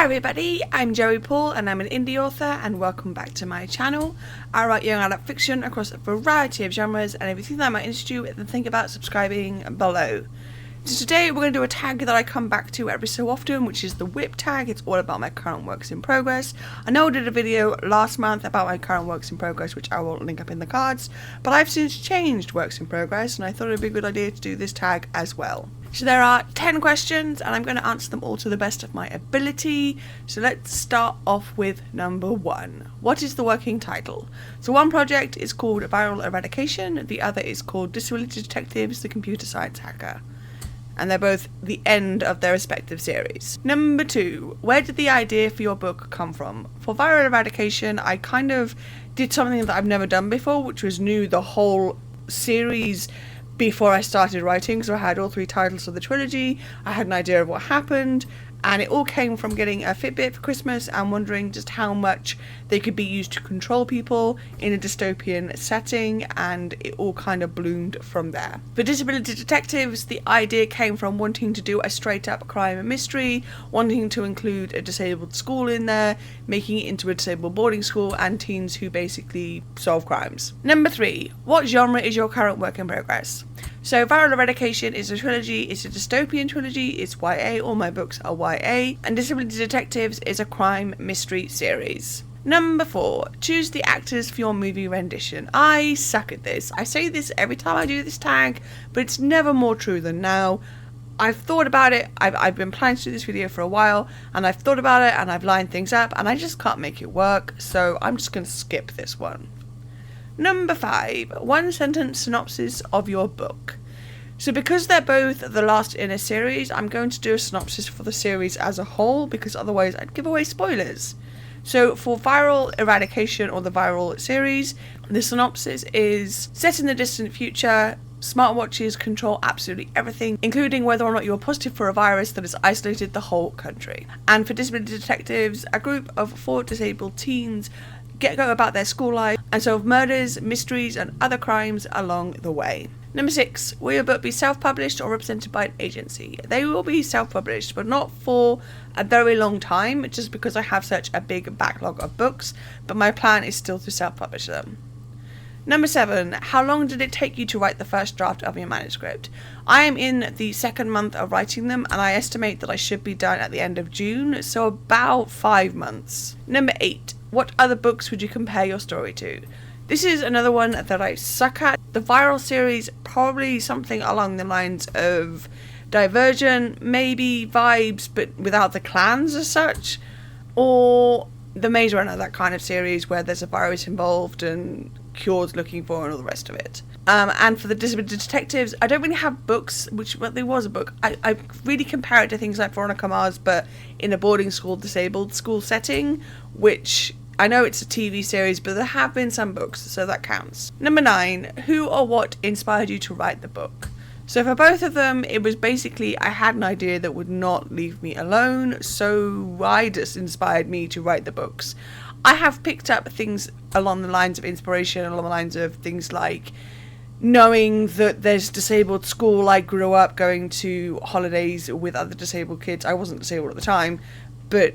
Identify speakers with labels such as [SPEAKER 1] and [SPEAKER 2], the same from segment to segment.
[SPEAKER 1] Hi everybody, I'm Joey Paul and I'm an indie author and welcome back to my channel. I write young adult fiction across a variety of genres, and if you think that might interest you, then think about subscribing below. So today we're going to do a tag that I come back to every so often, which is the WIP tag. It's all about my current works in progress. I know I did a video last month about my current works in progress, which I will link up in the cards, but I've since changed works in progress and I thought it would be a good idea to do this tag as well. So there are 10 questions and I'm going to answer them all to the best of my ability. So let's start off with number 1. What is the working title? So one project is called Viral Eradication, the other is called Disability Detectives, the Computer Science Hacker. And they're both the end of their respective series. Number 2, where did the idea for your book come from? For Viral Eradication, I kind of did something that I've never done before, which was knew the whole series before I started writing. So I had all 3 titles of the trilogy, I had an idea of what happened, and it all came from getting a Fitbit for Christmas and wondering just how much they could be used to control people in a dystopian setting, and it all kind of bloomed from there. For Disability Detectives, the idea came from wanting to do a straight up crime and mystery, wanting to include a disabled school in there, making it into a disabled boarding school and teens who basically solve crimes. Number 3, what genre is your current work in progress? So Viral Eradication is a trilogy, it's a dystopian trilogy, it's YA, all my books are YA, and Disability Detectives is a crime mystery series. Number 4, choose the actors for your movie rendition. I suck at this. I say this every time I do this tag, but it's never more true than now. I've thought about it, I've been planning to do this video for a while, and I've thought about it and I've lined things up and I just can't make it work, so I'm just going to skip this one. Number 5, 1 sentence synopsis of your book. So because they're both the last in a series, I'm going to do a synopsis for the series as a whole, because otherwise I'd give away spoilers. So for Viral Eradication, or the Viral series, the synopsis is: set in the distant future, smartwatches control absolutely everything, including whether or not you're positive for a virus that has isolated the whole country. And for Disability Detectives, a group of 4 disabled teens go about their school life and solve murders, mysteries and other crimes along the way. Number 6, will your book be self-published or represented by an agency? They will be self-published, but not for a very long time, just because I have such a big backlog of books, but my plan is still to self-publish them. Number 7, how long did it take you to write the first draft of your manuscript? I am in the 2nd month of writing them, and I estimate that I should be done at the end of June, so about 5 months. Number 8, what other books would you compare your story to? This is another one that I suck at. The Viral series, probably something along the lines of Divergent, maybe vibes, but without the clans as such, or the Maze Runner, that kind of series where there's a virus involved and cures looking for and all the rest of it. And for the Disability Detectives, I don't really have books, well, there was a book. I really compare it to things like Veronica Mars, but in a boarding school, disabled school setting, which I know it's a TV series, but there have been some books, so that counts. Number 9, who or what inspired you to write the book? So for both of them, it was basically I had an idea that would not leave me alone, so I just inspired me to write the books. I have picked up things along the lines of inspiration, along the lines of things like knowing that there's disabled school. I grew up going to holidays with other disabled kids. I wasn't disabled at the time, but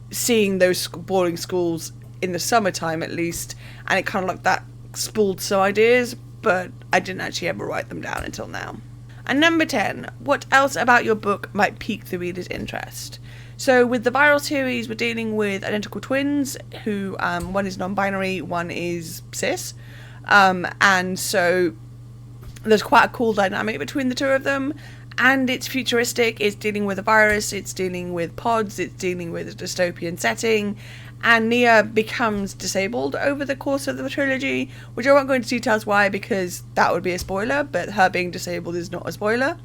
[SPEAKER 1] seeing those boarding schools in the summertime at least, and it kind of like that spooled some ideas, but I didn't actually ever write them down until now. And number 10, what else about your book might pique the reader's interest? So with the Viral series, we're dealing with identical twins who, one is non-binary, one is cis, and so there's quite a cool dynamic between the 2 of them. And it's futuristic, it's dealing with a virus, it's dealing with pods, it's dealing with a dystopian setting, and Nia becomes disabled over the course of the trilogy, which I won't go into details why, because that would be a spoiler, but her being disabled is not a spoiler.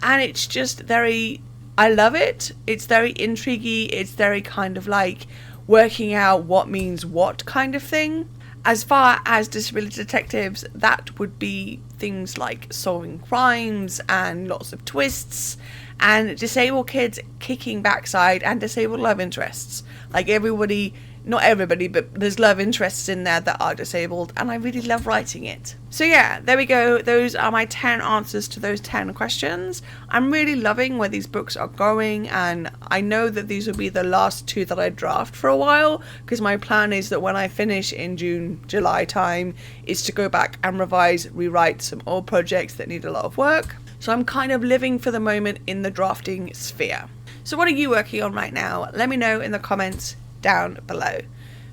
[SPEAKER 1] And it's just very, I love it, it's very intriguey, it's very kind of like working out what means what kind of thing. As far as Disability Detectives, that would be things like solving crimes and lots of twists and disabled kids kicking backside and disabled love interests. Like everybody not everybody, but there's love interests in there that are disabled, and I really love writing it. So yeah, there we go. Those are my 10 answers to those 10 questions. I'm really loving where these books are going, and I know that these will be the last 2 that I draft for a while, because my plan is that when I finish in June, July time, is to go back and revise, rewrite some old projects that need a lot of work. So I'm kind of living for the moment in the drafting sphere. So what are you working on right now? Let me know in the comments down below.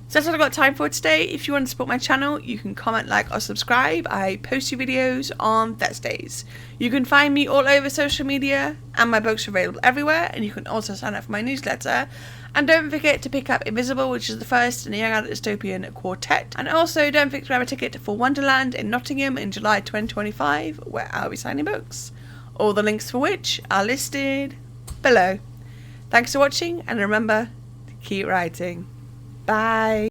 [SPEAKER 1] So that's all I've got time for today. If you want to support my channel, you can comment, like, or subscribe. I post new videos on Thursdays. You can find me all over social media, and my books are available everywhere, and you can also sign up for my newsletter. And don't forget to pick up Invisible, which is the first in a young adult dystopian quartet. And also don't forget to grab a ticket for Wonderland in Nottingham in July 2025, where I'll be signing books. All the links for which are listed below. Thanks for watching, and remember to keep writing. Bye.